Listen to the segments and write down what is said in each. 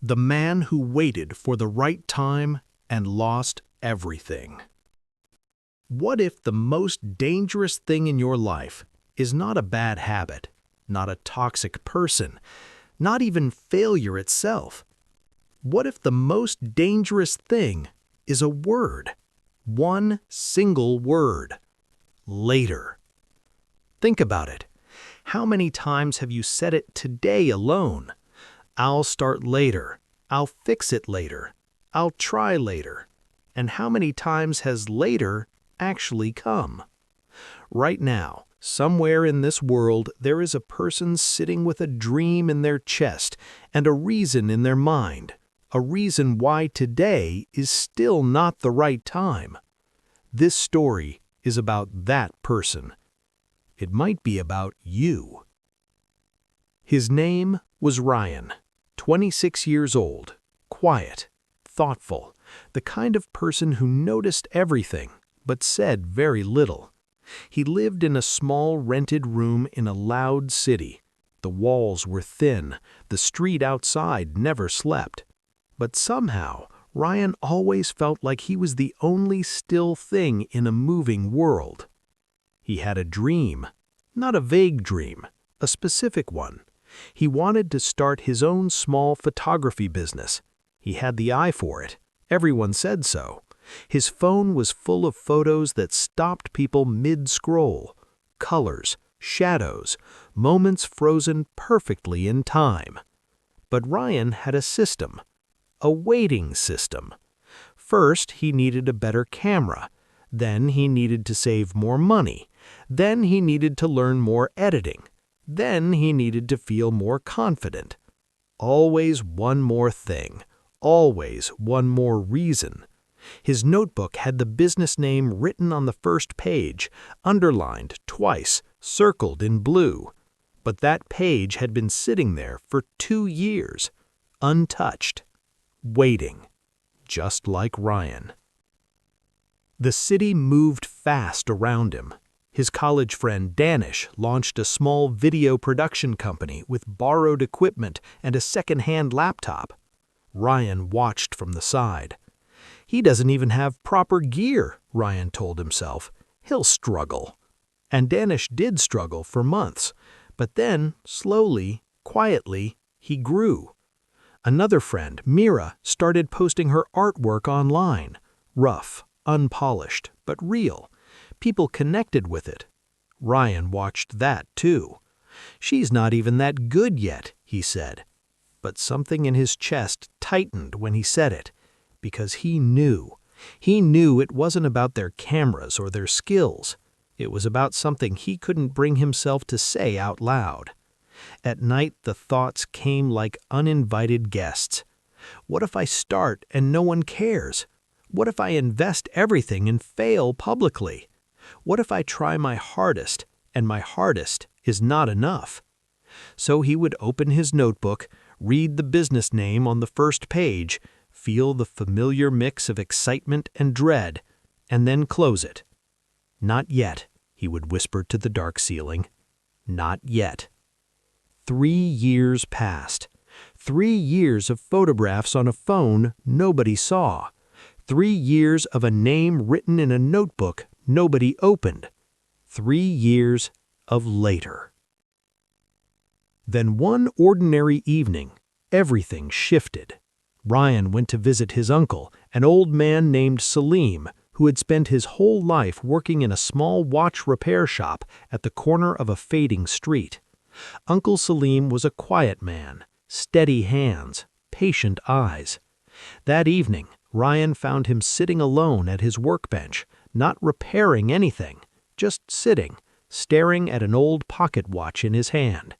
The man who waited for the right time and lost everything. What if the most dangerous thing in your life is not a bad habit, not a toxic person, not even failure itself? What if the most dangerous thing is a word? One single word. Later. Think about it. How many times have you said it today alone? I'll start later. I'll fix it later. I'll try later. And how many times has later actually come? Right now, somewhere in this world, there is a person sitting with a dream in their chest and a reason in their mind, a reason why today is still not the right time. This story is about that person. It might be about you. His name was Ryan, 26 years old, quiet, thoughtful, the kind of person who noticed everything but said very little. He lived in a small rented room in a loud city. The walls were thin, the street outside never slept. But somehow, Ryan always felt like he was the only still thing in a moving world. He had a dream, not a vague dream, a specific one. He wanted to start his own small photography business. He had the eye for it. Everyone said so. His phone was full of photos that stopped people mid-scroll. Colors, shadows, moments frozen perfectly in time. But Ryan had a system, a waiting system. First, he needed a better camera. Then he needed to save more money. Then he needed to learn more editing. Then he needed to feel more confident. Always one more thing. Always one more reason. His notebook had the business name written on the first page, underlined twice, circled in blue. But that page had been sitting there for 2 years, untouched, waiting, just like Ryan. The city moved fast around him. His college friend Danish launched a small video production company with borrowed equipment and a second-hand laptop. Ryan watched from the side. He doesn't even have proper gear, Ryan told himself. He'll struggle. And Danish did struggle for months, but then, slowly, quietly, he grew. Another friend, Mira, started posting her artwork online. Rough, unpolished, but real. People connected with it. Ryan watched that too. She's not even that good yet, he said. But something in his chest tightened when he said it, because he knew. He knew it wasn't about their cameras or their skills. It was about something he couldn't bring himself to say out loud. At night, the thoughts came like uninvited guests. What if I start and no one cares? What if I invest everything and fail publicly? What if I try my hardest, and my hardest is not enough? So he would open his notebook, read the business name on the first page, feel the familiar mix of excitement and dread, and then close it. Not yet, he would whisper to the dark ceiling. Not yet. 3 years passed. 3 years of photographs on a phone nobody saw. 3 years of a name written in a notebook nobody opened. 3 years of later. Then one ordinary evening, everything shifted. Ryan went to visit his uncle, an old man named Salim, who had spent his whole life working in a small watch repair shop at the corner of a fading street. Uncle Salim was a quiet man, steady hands, patient eyes. That evening, Ryan found him sitting alone at his workbench, not repairing anything, just sitting, staring at an old pocket watch in his hand.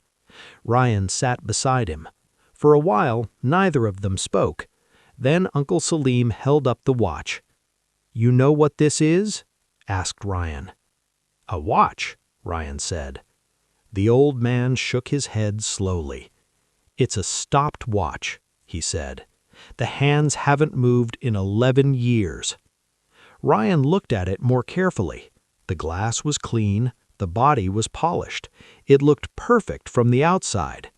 Ryan sat beside him. For a while, neither of them spoke. Then Uncle Salim held up the watch. "You know what this is?" asked Ryan. "A watch," Ryan said. The old man shook his head slowly. "It's a stopped watch," he said. "The hands haven't moved in 11 years. Ryan looked at it more carefully. The glass was clean, the body was polished. It looked perfect from the outside.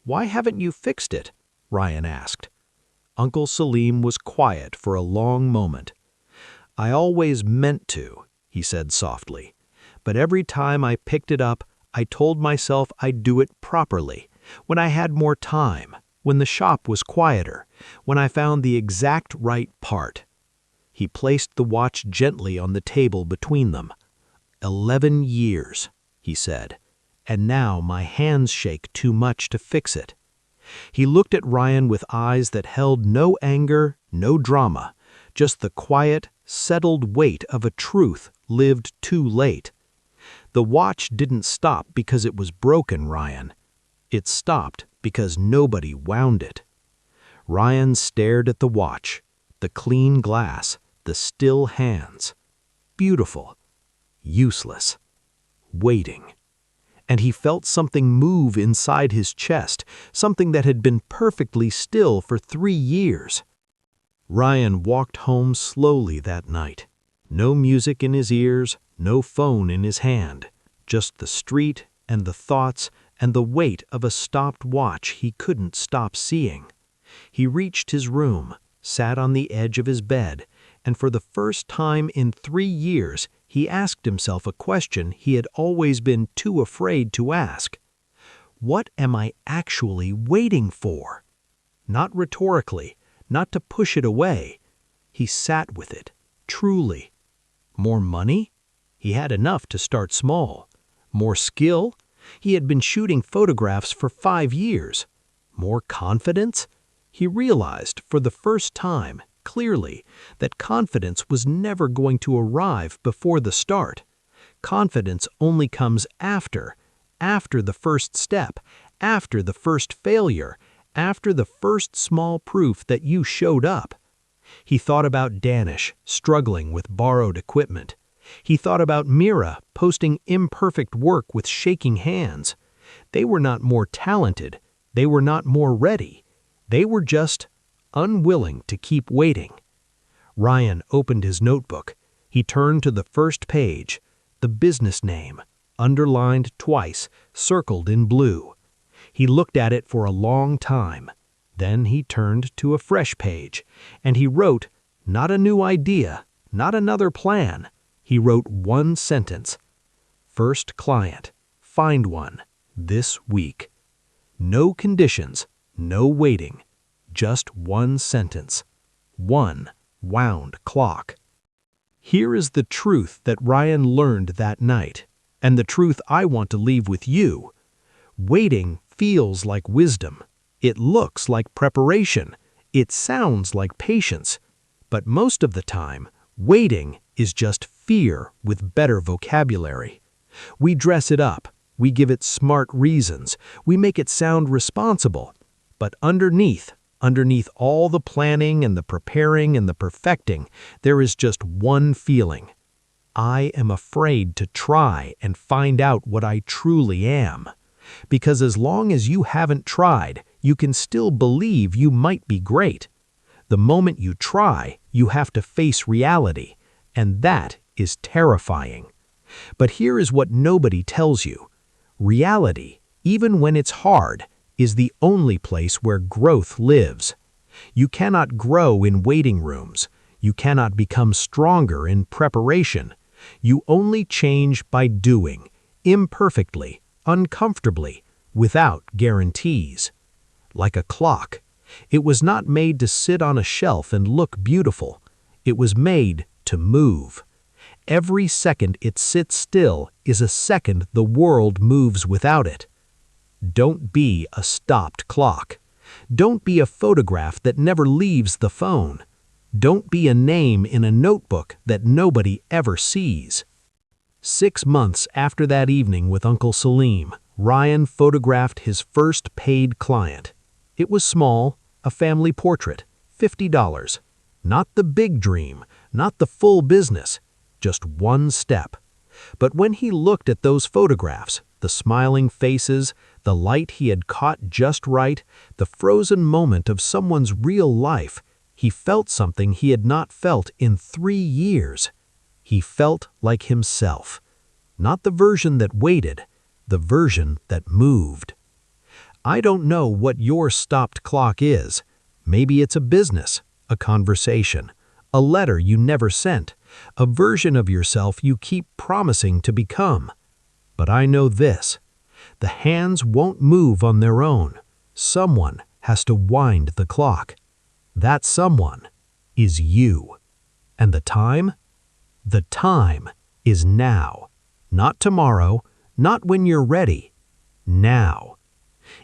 "Why haven't you fixed it?" Ryan asked. Uncle Salim was quiet for a long moment. "I always meant to," he said softly. "But every time I picked it up, I told myself I'd do it properly, when I had more time, when the shop was quieter, when I found the exact right part." He placed the watch gently on the table between them. 11 years, he said, and now my hands shake too much to fix it. He looked at Ryan with eyes that held no anger, no drama, just the quiet, settled weight of a truth lived too late. "The watch didn't stop because it was broken, Ryan. It stopped because nobody wound it." Ryan stared at the watch, the clean glass, the still hands. Beautiful. Useless. Waiting. And he felt something move inside his chest, something that had been perfectly still for 3 years. Ryan walked home slowly that night. No music in his ears, no phone in his hand, just the street and the thoughts and the weight of a stopped watch he couldn't stop seeing. He reached his room, sat on the edge of his bed, and for the first time in 3 years, he asked himself a question he had always been too afraid to ask. What am I actually waiting for? Not rhetorically, not to push it away. He sat with it, truly. More money? He had enough to start small. More skill? He had been shooting photographs for 5 years. More confidence? He realized for the first time, clearly, that confidence was never going to arrive before the start. Confidence only comes after the first step, after the first failure, after the first small proof that you showed up. He thought about Danish struggling with borrowed equipment. He thought about Mira posting imperfect work with shaking hands. They were not more talented. They were not more ready. They were just unwilling to keep waiting. Ryan opened his notebook. He turned to the first page, the business name, underlined twice, circled in blue. He looked at it for a long time. Then he turned to a fresh page, and he wrote, not a new idea, not another plan. He wrote one sentence. First client, find one, this week. No conditions, no waiting. Just one sentence. One wound clock. Here is the truth that Ryan learned that night, and the truth I want to leave with you. Waiting feels like wisdom. It looks like preparation. It sounds like patience. But most of the time, waiting is just fear with better vocabulary. We dress it up. We give it smart reasons. We make it sound responsible. But underneath all the planning and the preparing and the perfecting, there is just one feeling. I am afraid to try and find out what I truly am. Because as long as you haven't tried, you can still believe you might be great. The moment you try, you have to face reality, and that is terrifying. But here is what nobody tells you. Reality, even when it's hard, is the only place where growth lives. You cannot grow in waiting rooms. You cannot become stronger in preparation. You only change by doing, imperfectly, uncomfortably, without guarantees. Like a clock, it was not made to sit on a shelf and look beautiful. It was made to move. Every second it sits still is a second the world moves without it. Don't be a stopped clock. Don't be a photograph that never leaves the phone. Don't be a name in a notebook that nobody ever sees. 6 months after that evening with Uncle Salim, Ryan photographed his first paid client. It was small, a family portrait, $50. Not the big dream, not the full business, just one step. But when he looked at those photographs, the smiling faces, the light he had caught just right, the frozen moment of someone's real life, he felt something he had not felt in 3 years. He felt like himself. Not the version that waited, the version that moved. I don't know what your stopped clock is. Maybe it's a business, a conversation, a letter you never sent, a version of yourself you keep promising to become. But I know this: the hands won't move on their own. Someone has to wind the clock. That someone is you. And the time? The time is now. Not tomorrow, not when you're ready. Now.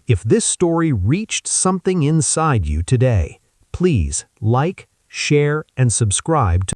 If this story reached something inside you today, please like, share, and subscribe to